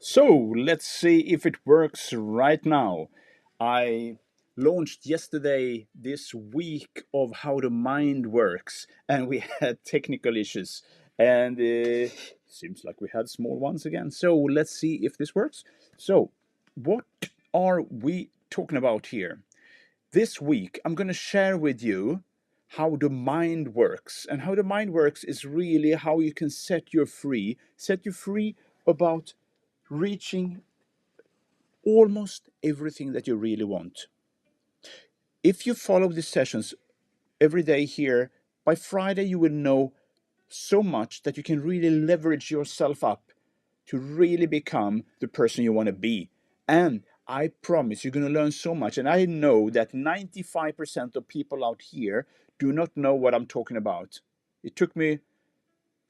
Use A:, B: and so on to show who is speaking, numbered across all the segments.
A: So let's see if it works right now. I launched yesterday this week of how the mind works, and we had technical issues, and seems like we had small ones again. So let's see if this works. So, what are we talking about here? This week, I'm going to share with you how the mind works, and how the mind works is really how you can set you free about reaching almost everything that you really want. If you follow these sessions every day here, by Friday you will know so much that you can really leverage yourself up to really become the person you want to be. And I promise you're going to learn so much. And I know that 95% of people out here do not know what I'm talking about. It took me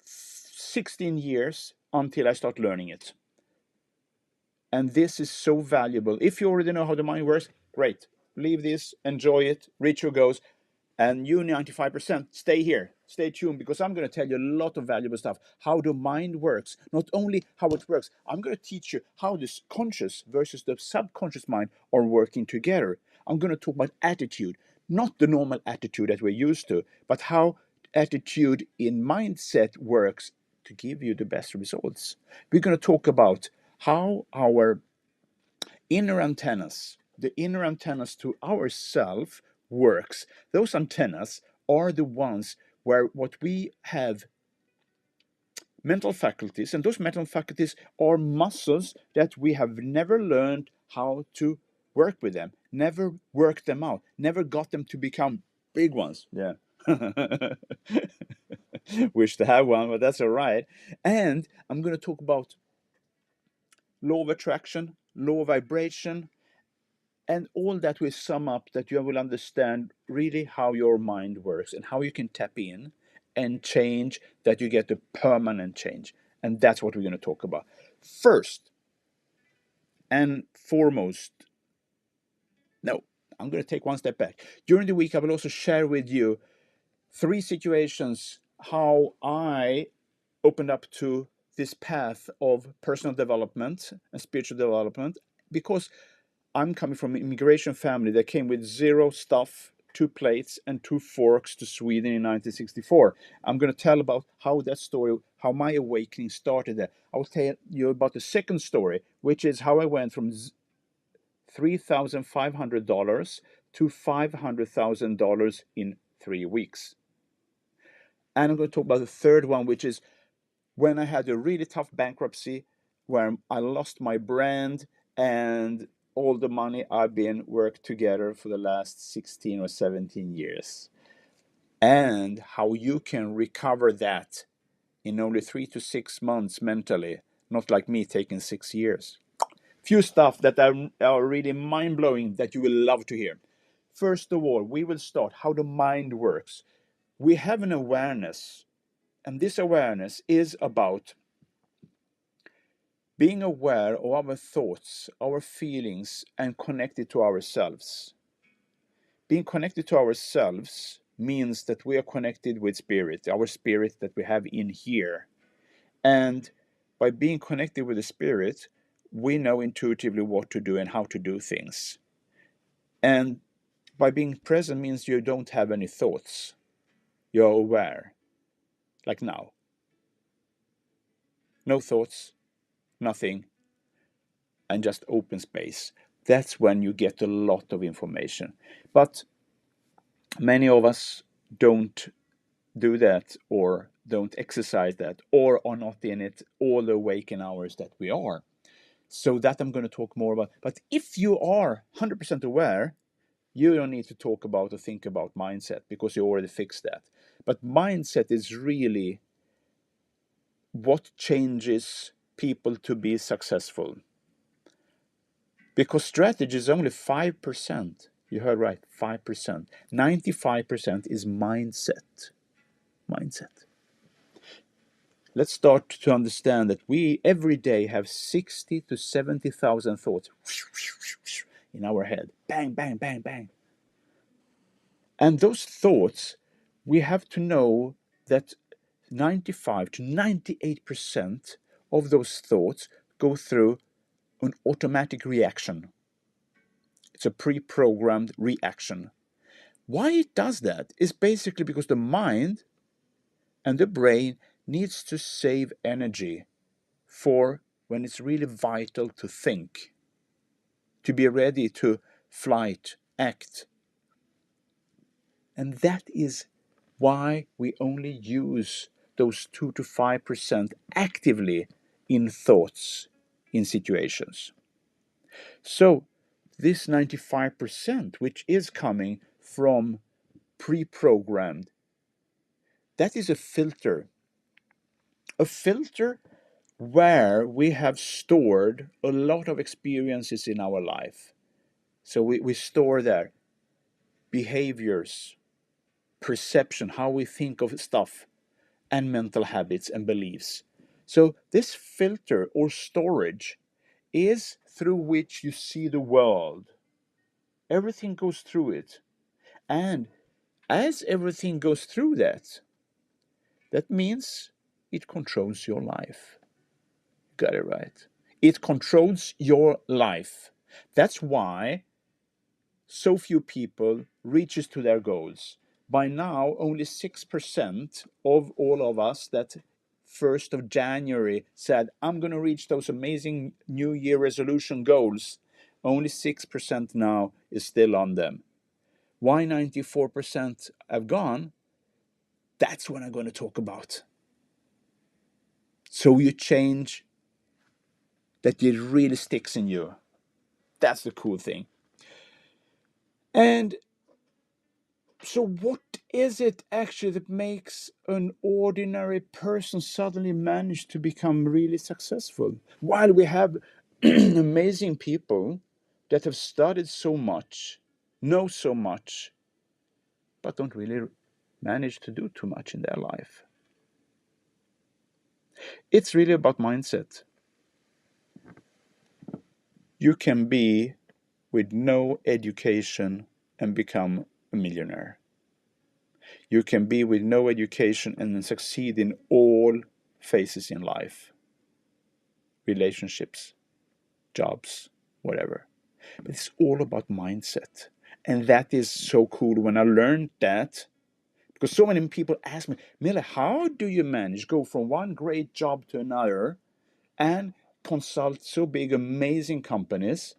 A: 16 years until I start learning it. And this is so valuable. If you already know how the mind works, great. Leave this, enjoy it, reach your goals. And you 95%, stay here, stay tuned, because I'm going to tell you a lot of valuable stuff. How the mind works, not only how it works, I'm going to teach you how this conscious versus the subconscious mind are working together. I'm going to talk about attitude, not the normal attitude that we're used to, but how attitude in mindset works to give you the best results. We're going to talk about how our the inner antennas to ourself works. Those antennas are the ones where what we have mental faculties, and those mental faculties are muscles that we have never learned how to work with them, never worked them out, never got them to become big ones. Yeah. Wish to have one, but that's all right. And I'm going to talk about law of attraction, law of vibration, and all that will sum up that you will understand really how your mind works and how you can tap in and change, that you get a permanent change. And that's what we're going to talk about. First and foremost, no, I'm going to take one step back. During the week, I will also share with you 3 situations how I opened up to this path of personal development and spiritual development, because I'm coming from an immigration family that came with 0 stuff, 2 plates, and 2 forks to Sweden in 1964. I'm going to tell about how that story, how my awakening started there. I will tell you about the second story, which is how I went from $3,500 to $500,000 in 3 weeks. And I'm going to talk about the third one, which is when I had a really tough bankruptcy where I lost my brand and all the money I've been worked together for the last 16 or 17 years, and how you can recover that in only 3 to 6 months mentally, not like me taking 6 years. Few stuff that are really mind-blowing that you will love to hear. First of all, we will start how the mind works. We have an awareness, and this awareness is about being aware of our thoughts, our feelings, and connected to ourselves. Being connected to ourselves means that we are connected with spirit, our spirit that we have in here. And by being connected with the spirit, we know intuitively what to do and how to do things. And by being present means you don't have any thoughts. You're aware, like now. No thoughts, nothing, and just open space. That's when you get a lot of information. But many of us don't do that, or don't exercise that, or are not in it all the waking hours that we are. So that I'm going to talk more about. But if you are 100% aware, you don't need to talk about or think about mindset, because you already fixed that. But mindset is really what changes people to be successful. Because strategy is only 5%. You heard right, 5%. 95% is mindset. Mindset. Let's start to understand that we every day have 60 to 70,000 thoughts in our head. Bang, bang, bang, bang. And those thoughts, we have to know that 95 to 98% of those thoughts go through an automatic reaction. It's a pre-programmed reaction. Why it does that is basically because the mind and the brain needs to save energy for when it's really vital to think, to be ready to flight, act. And that is why we only use those 2 to 5% actively in thoughts, in situations. So this 95%, which is coming from pre-programmed, that is a filter where we have stored a lot of experiences in our life. So we store there behaviors, perception, how we think of stuff, and mental habits and beliefs. So this filter or storage is through which you see the world. Everything goes through it. And as everything goes through that, that means it controls your life. Got it right. It controls your life. That's why so few people reaches to their goals. By now, only 6% of all of us that 1st of January said, I'm going to reach those amazing New Year resolution goals. Only 6% now is still on them. Why 94% have gone? That's what I'm going to talk about. So you change that it really sticks in you. That's the cool thing. And so what is it actually that makes an ordinary person suddenly manage to become really successful? While we have amazing people that have studied so much, know so much, but don't really manage to do too much in their life. It's really about mindset. You can be with no education and become a millionaire. You can be with no education and succeed in all phases in life, relationships, jobs, whatever. But it's all about mindset. And that is so cool when I learned that, because so many people ask me, Mille, how do you manage go from one great job to another and consult so big, amazing companies?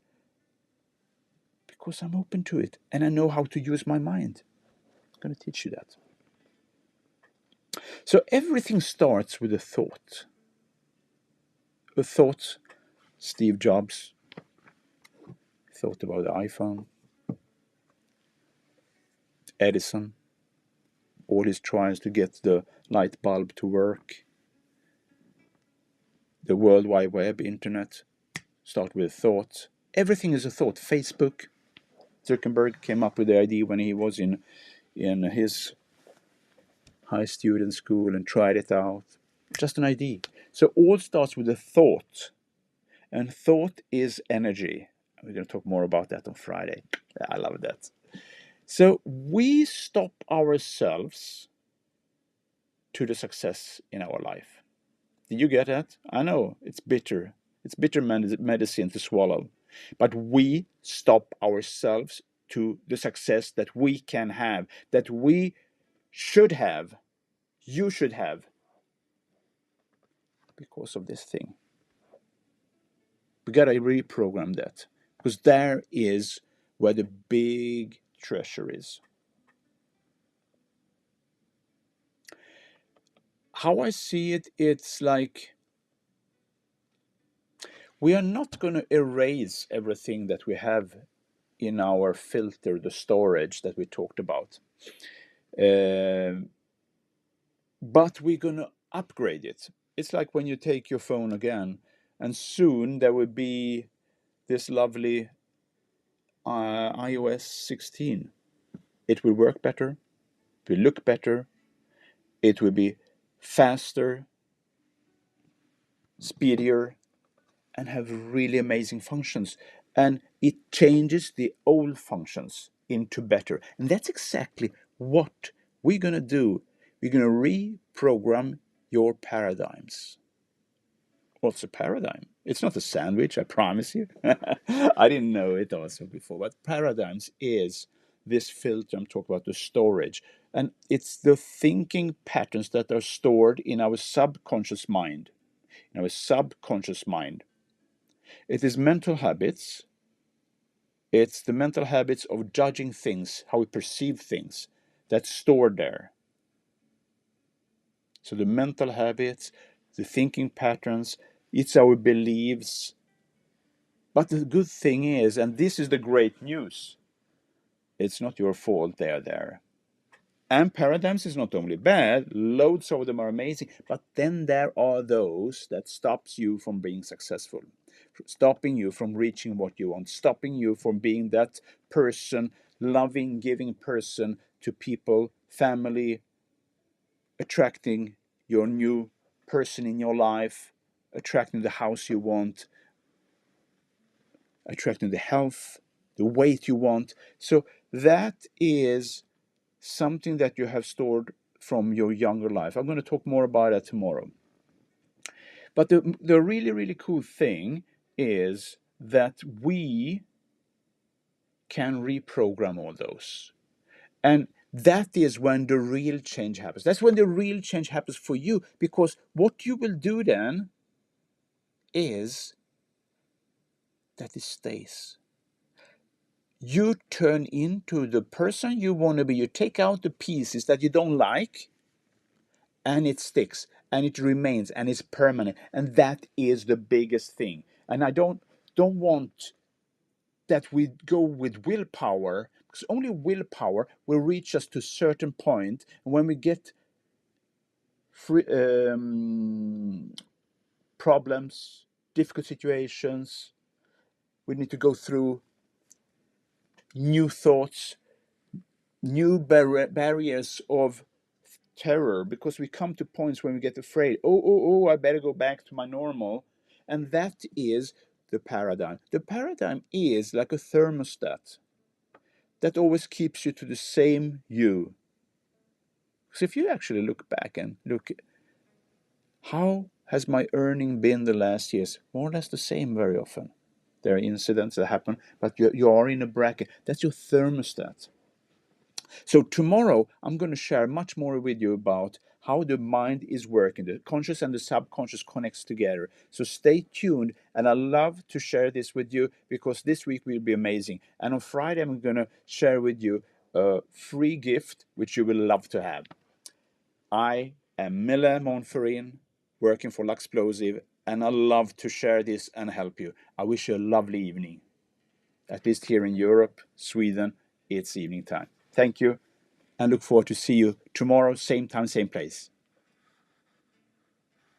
A: Because I'm open to it and I know how to use my mind. I'm going to teach you that. So everything starts with a thought. A thought, Steve Jobs thought about the iPhone. Edison, all his tries to get the light bulb to work. The World Wide Web, internet, start with a thought. Everything is a thought. Facebook, Zuckerberg came up with the idea when he was in his high student school and tried it out. Just an idea. So all starts with a thought. And thought is energy. We're going to talk more about that on Friday. I love that. So we stop ourselves to the success in our life. Did you get that? I know it's bitter. It's bitter medicine to swallow. But we stop ourselves to the success that we can have, that we should have, you should have, because of this thing. We gotta reprogram that, because there is where the big treasure is. How I see it, it's like we are not going to erase everything that we have in our filter, the storage that we talked about. But we're going to upgrade it. It's like when you take your phone again, and soon there will be this lovely iOS 16. It will work better, it will look better, it will be faster, speedier, and have really amazing functions. And it changes the old functions into better. And that's exactly what we're going to do. We're going to reprogram your paradigms. What's a paradigm? It's not a sandwich, I promise you. I didn't know it also before, but paradigms is this filter I'm talking about, the storage. And it's the thinking patterns that are stored in our subconscious mind. In our subconscious mind. It is mental habits. It's the mental habits of judging things, how we perceive things, that's stored there. So the mental habits, the thinking patterns, it's our beliefs. But the good thing is, and this is the great news, it's not your fault they are there. And paradigms is not only bad, loads of them are amazing, but then there are those that stops you from being successful, stopping you from reaching what you want, stopping you from being that person, loving, giving person to people, family, attracting your new person in your life, attracting the house you want, attracting the health, the weight you want. So that is something that you have stored from your younger life. I'm going to talk more about that tomorrow. But the really, really cool thing is that we can reprogram all those. And that is when the real change happens. That's when the real change happens for you, because what you will do then is that it stays. You turn into the person you want to be. You take out the pieces that you don't like, and it sticks, and it remains, and it's permanent. And that is the biggest thing. And I don't want that we go with willpower, because only willpower will reach us to a certain point. And when we get free, problems, difficult situations, we need to go through new thoughts, new barriers of terror, because we come to points when we get afraid. Oh, I better go back to my normal. And that is the paradigm. The paradigm is like a thermostat that always keeps you to the same you. So if you actually look back and look, how has my earning been the last years? More or less the same very often. There are incidents that happen, but you are in a bracket. That's your thermostat. So tomorrow, I'm going to share much more with you about how the mind is working. The conscious and the subconscious connects together. So stay tuned, and I love to share this with you, because this week will be amazing. And on Friday, I'm going to share with you a free gift, which you will love to have. I am Mille Monferin, working for L'Explosive, and I love to share this and help you. I wish you a lovely evening. At least here in Europe, Sweden, it's evening time. Thank you, and look forward to see you tomorrow, same time, same place.